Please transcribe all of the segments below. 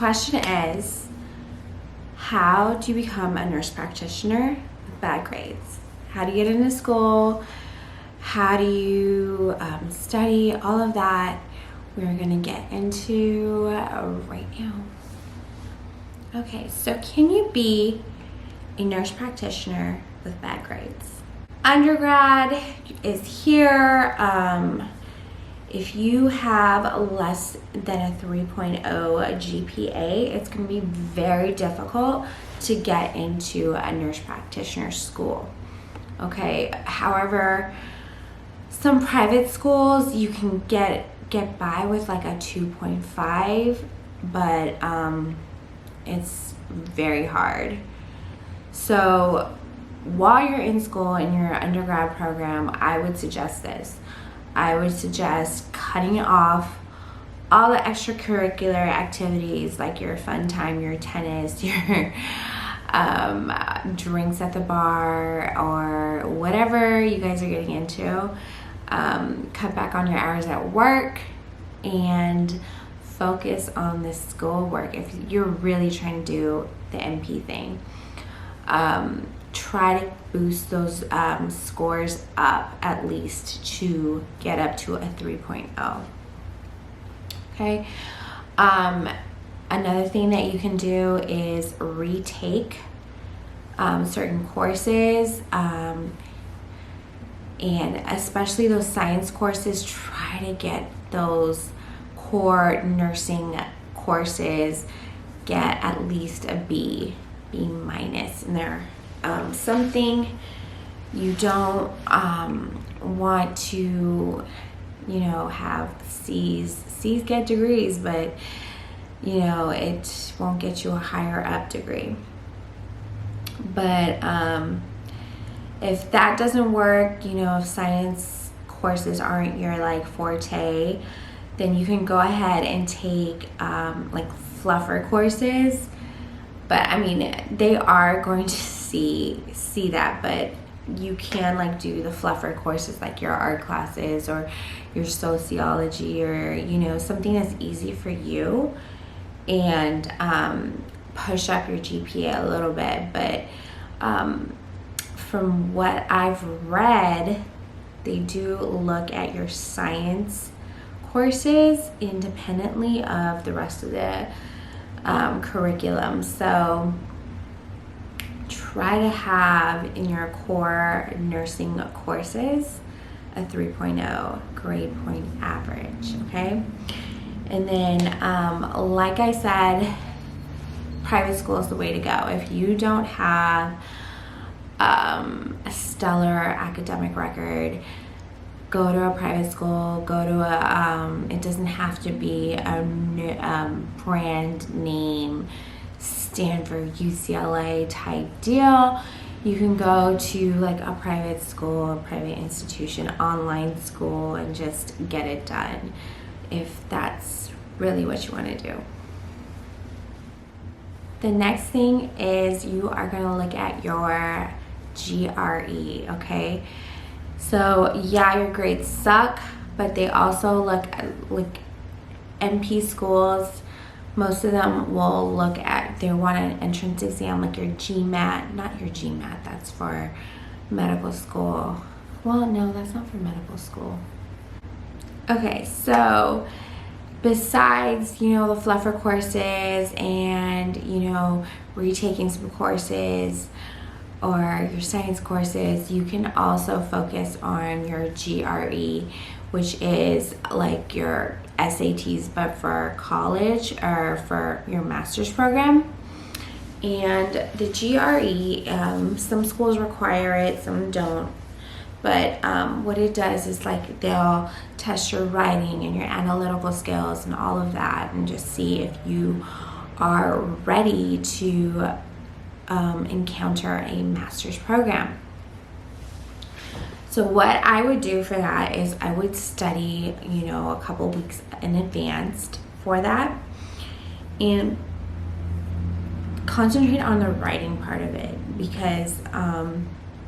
question is, how do you become a nurse practitioner with bad grades? How do you get into school? How do you study? All of that we're gonna get into right now. Okay, so can you be a nurse practitioner with bad grades? Undergrad is here. If you have less than a 3.0 GPA, it's going to be very difficult to get into a nurse practitioner school. Okay, however, some private schools you can get by with like a 2.5, but it's very hard. So while you're in school in your undergrad program, I would suggest this. I would suggest cutting off all the extracurricular activities like your fun time, your tennis, your drinks at the bar, or whatever you guys are getting into. Cut back on your hours at work and focus on the school work if you're really trying to do the NP thing. Try to boost those scores up at least to get up to a 3.0. Okay. Another thing that you can do is retake certain courses, and especially those science courses. Try to get those core nursing courses, get at least a B minus in there. Something you don't want to, have C's. C's get degrees, but it won't get you a higher up degree. But if that doesn't work, if science courses aren't your forte, then you can go ahead and take fluffer courses. But they are going to see that, but you can do the fluffer courses like your art classes or your sociology, or something that's easy for you, and push up your GPA a little bit. But from what I've read, they do look at your science courses independently of the rest of the curriculum. So try to have in your core nursing courses a 3.0 grade point average, okay? And then, like I said, private school is the way to go. If you don't have a stellar academic record, go to a private school, go to it doesn't have to be a brand name Stanford, UCLA type deal. You can go to a private school, a private institution, online school, and just get it done if that's really what you want to do. The next thing is you are going to look at your GRE, okay? So yeah, your grades suck, but they also look at NP schools. Most of them will look at, they want an entrance exam like your GMAT, not your GMAT, that's for medical school. Well, no, that's not for medical school. Okay, so besides, the fluffer courses and, retaking some courses or your science courses, you can also focus on your GRE, which is like your SATs, but for college or for your master's program. And the GRE, some schools require it, some don't. But what it does is they'll test your writing and your analytical skills and all of that, and just see if you are ready to encounter a master's program. So what I would do for that is I would study, a couple weeks in advance for that, and concentrate on the writing part of it, because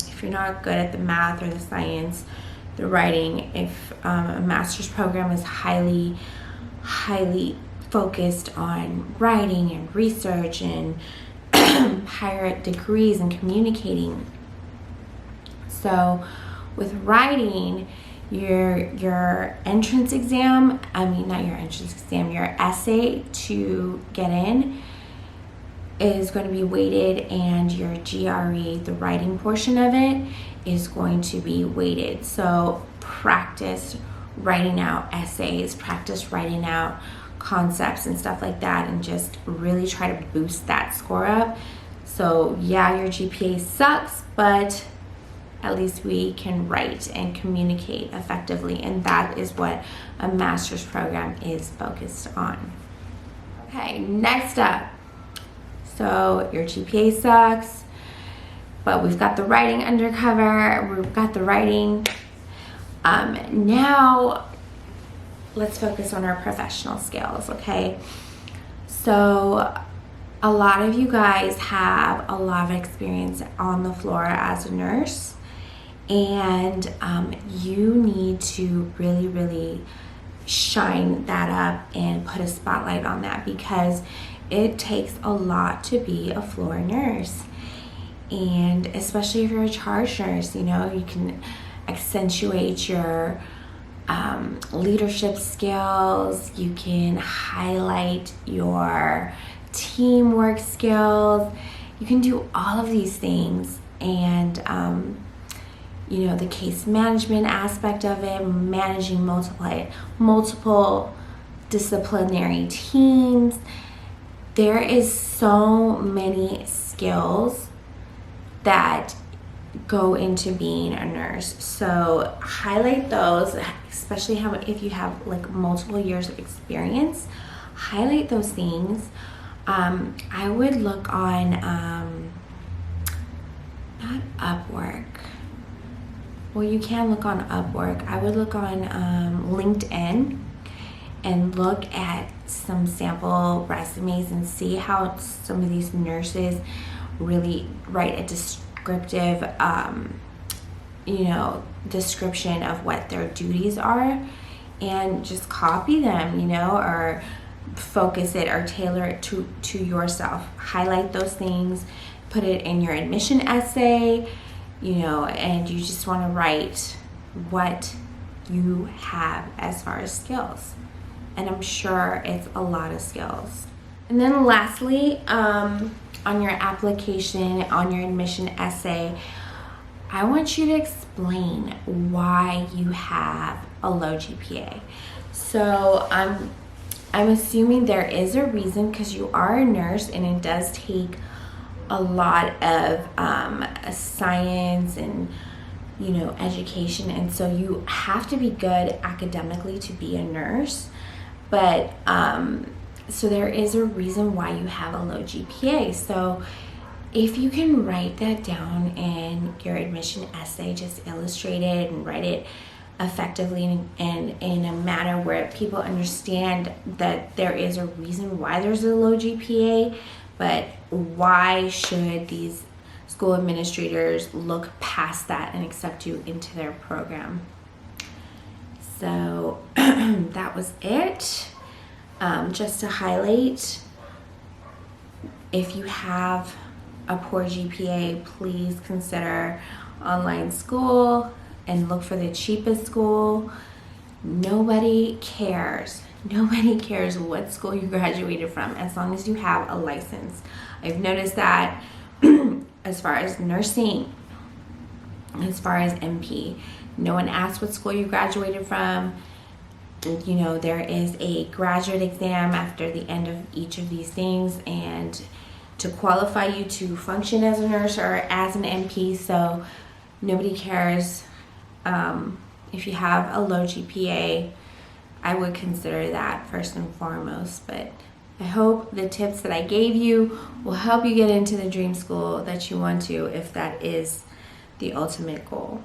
if you're not good at the math or the science, the writing, if a master's program is highly focused on writing and research and higher degrees and communicating. So with writing, your entrance exam, not your entrance exam, your essay to get in is going to be weighted, and your GRE, the writing portion of it, is going to be weighted. So practice writing out essays, practice writing out concepts and stuff like that, and just really try to boost that score up. So yeah, your GPA sucks, but at least we can write and communicate effectively, and that is what a master's program is focused on. Okay, next up. So your GPA sucks, but we've got the writing undercover, we've got the writing. Now let's focus on our professional skills, okay? So a lot of you guys have a lot of experience on the floor as a nurse, and you need to really, really shine that up and put a spotlight on that, because it takes a lot to be a floor nurse. And especially if you're a charge nurse, you can accentuate your leadership skills, you can highlight your teamwork skills, you can do all of these things. And the case management aspect of it, managing multiple disciplinary teams. There is so many skills that go into being a nurse. So highlight those, especially if you have like multiple years of experience. Highlight those things. I would look on not Upwork. Well, you can look on Upwork. I would look on LinkedIn and look at some sample resumes and see how some of these nurses really write a descriptive description of what their duties are, and just copy them, or focus it or tailor it to yourself. Highlight those things, put it in your admission essay, and you just want to write what you have as far as skills. And I'm sure it's a lot of skills. And then lastly, on your application, on your admission essay, I want you to explain why you have a low GPA. So I'm assuming there is a reason, because you are a nurse and it does take a lot of science and education, and so you have to be good academically to be a nurse. But so there is a reason why you have a low GPA. So if you can write that down in your admission essay, just illustrate it and write it effectively and in a manner where people understand that there is a reason why there's a low GPA, but why should these school administrators look past that and accept you into their program. So that was it. Just to highlight, if you have a poor GPA, please consider online school and look for the cheapest school. Nobody cares what school you graduated from, as long as you have a license. I've noticed that as far as nursing, as far as NP, no one asks what school you graduated from. There is a graduate exam after the end of each of these things, and to qualify you to function as a nurse or as an NP. So nobody cares. If you have a low GPA, I would consider that first and foremost. But I hope the tips that I gave you will help you get into the dream school that you want to, if that is the ultimate goal.